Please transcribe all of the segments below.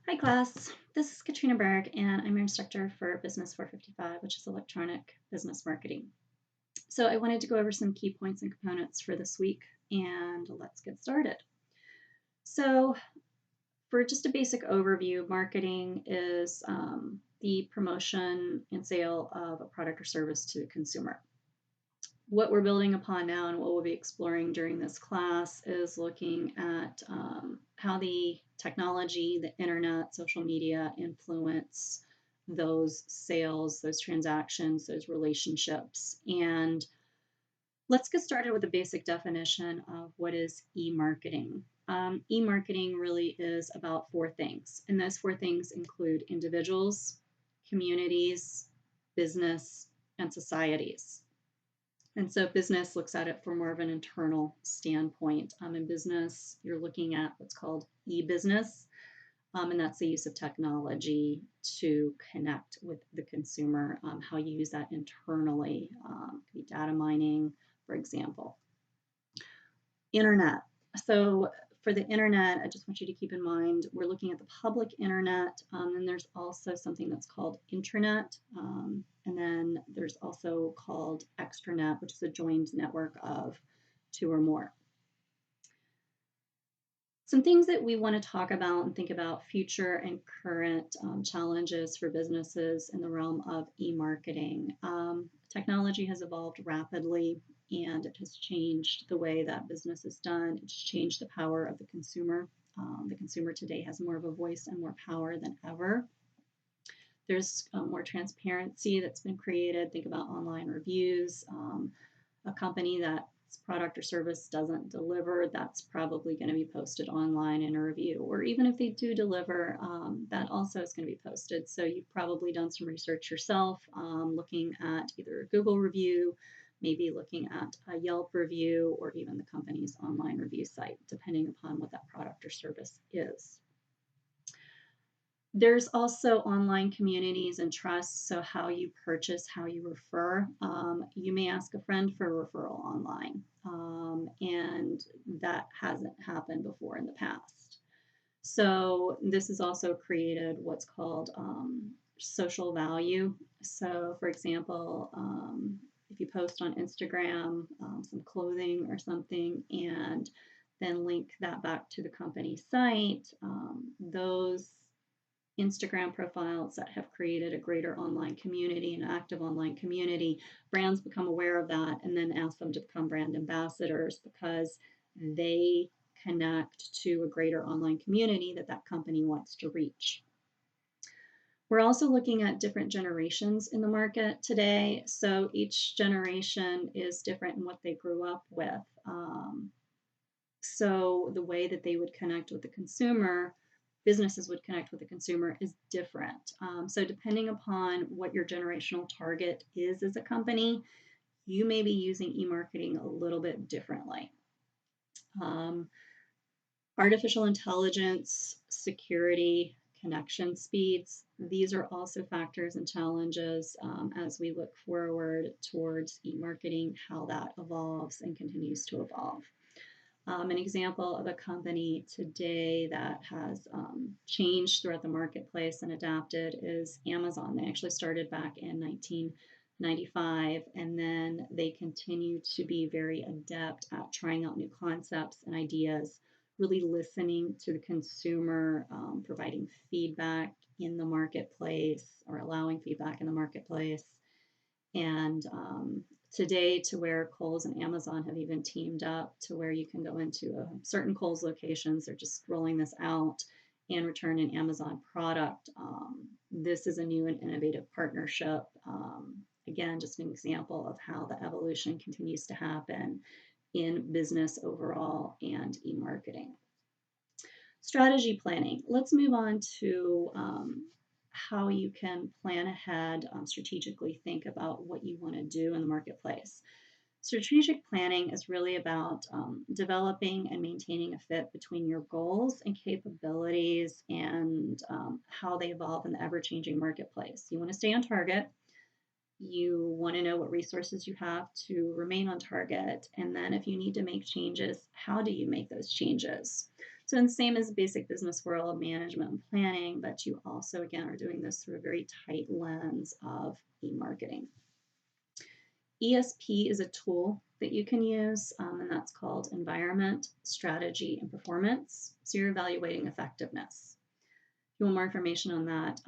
Hi class, this is Katrina Berg and I'm your instructor for Business 455, which is electronic business marketing. So I wanted to go over some key points and components for this week and let's get started. So for just a basic overview, marketing is the promotion and sale of a product or service to the consumer. What we're building upon now and what we'll be exploring during this class is looking at how the technology, the internet, social media influence those sales, those transactions, those relationships. And let's get started with a basic definition of what is e-marketing. E-marketing really is about four things, and those four things include individuals, communities, business, and societies. And so business looks at it from more of an internal standpoint. In business, you're looking at what's called e-business, and that's the use of technology to connect with the consumer, how you use that internally. Could be data mining, for example. Internet. So for the internet, I just want you to keep in mind, we're looking at the public internet, and there's also something that's called intranet, and then there's also called extranet, which is a joined network of two or more. Some things that we want to talk about and think about future and current challenges for businesses in the realm of e-marketing. Technology has evolved rapidly and it has changed the way that business is done. It's changed the power of the consumer. The consumer today has more of a voice and more power than ever. There's more transparency that's been created. Think about online reviews. A company that product or service doesn't deliver, that's probably going to be posted online in a review. Or even if they do deliver, that also is going to be posted. So you've probably done some research yourself, looking at either a Google review, maybe looking at a Yelp review, or even the company's online review site, depending upon what that product or service is. There's also online communities and trusts, so how you purchase, how you refer. You may ask a friend for a referral online, and that hasn't happened before in the past. So this has also created what's called social value. So for example, if you post on Instagram some clothing or something and then link that back to the company site, those Instagram profiles that have created a greater online community, an active online community, brands become aware of that and then ask them to become brand ambassadors because they connect to a greater online community that that company wants to reach. We're also looking at different generations in the market today. So each generation is different in what they grew up with. So the way that they would connect with the consumer, businesses would connect with the consumer, is different. So depending upon what your generational target is as a company, you may be using e-marketing a little bit differently. Artificial intelligence, security, connection speeds, these are also factors and challenges as we look forward towards e-marketing, how that evolves and continues to evolve. An example of a company today that has changed throughout the marketplace and adapted is Amazon. They actually started back in 1995, and then they continue to be very adept at trying out new concepts and ideas, really listening to the consumer, providing feedback in the marketplace or allowing feedback in the marketplace. And today, to where Kohl's and Amazon have even teamed up to where you can go into certain Kohl's locations, they're just rolling this out and return an Amazon product. This is a new and innovative partnership. Again, just an example of how the evolution continues to happen in business overall and e-marketing. Strategy planning. Let's move on to how you can plan ahead, strategically think about what you want to do in the marketplace. Strategic planning is really about developing and maintaining a fit between your goals and capabilities and how they evolve in the ever-changing marketplace. You want to stay on target. You want to know what resources you have to remain on target. And then if you need to make changes, how do you make those changes? So, and same as basic business world management and planning, but you also, again, are doing this through a very tight lens of e-marketing. ESP is a tool that you can use, and that's called Environment, Strategy, and Performance. So you're evaluating effectiveness. If you want more information on that,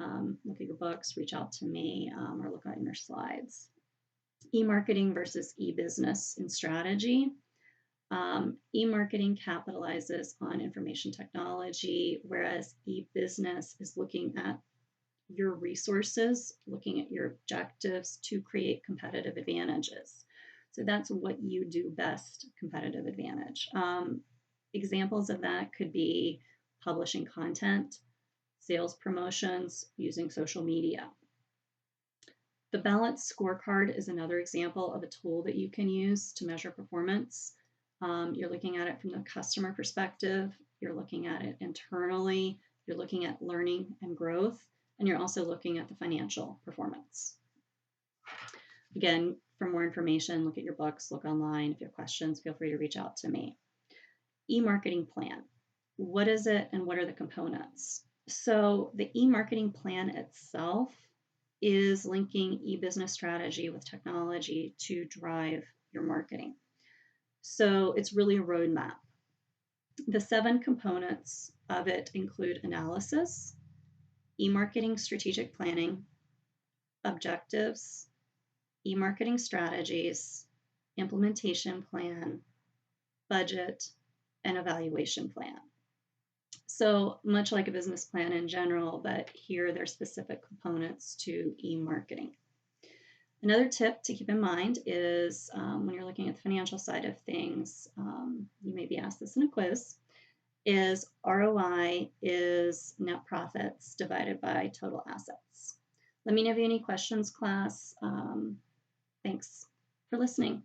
look at your books, reach out to me, or look at your slides. E-marketing versus e-business in strategy. E-marketing capitalizes on information technology, whereas e-business is looking at your resources, looking at your objectives to create competitive advantages. So that's what you do best, competitive advantage. Examples of that could be publishing content, sales promotions, using social media. The Balance Scorecard is another example of a tool that you can use to measure performance. You're looking at it from the customer perspective, you're looking at it internally, you're looking at learning and growth, and you're also looking at the financial performance. Again, for more information, look at your books, look online. If you have questions, feel free to reach out to me. E-marketing plan. What is it and what are the components? So the e-marketing plan itself is linking e-business strategy with technology to drive your marketing. So it's really a roadmap. The 7 components of it include analysis, e-marketing strategic planning, objectives, e-marketing strategies, implementation plan, budget, and evaluation plan. So much like a business plan in general, but here there's specific components to e-marketing. Another tip to keep in mind is when you're looking at the financial side of things, you may be asked this in a quiz, is ROI is net profits divided by total assets. Let me know if you have any questions, class. Thanks for listening.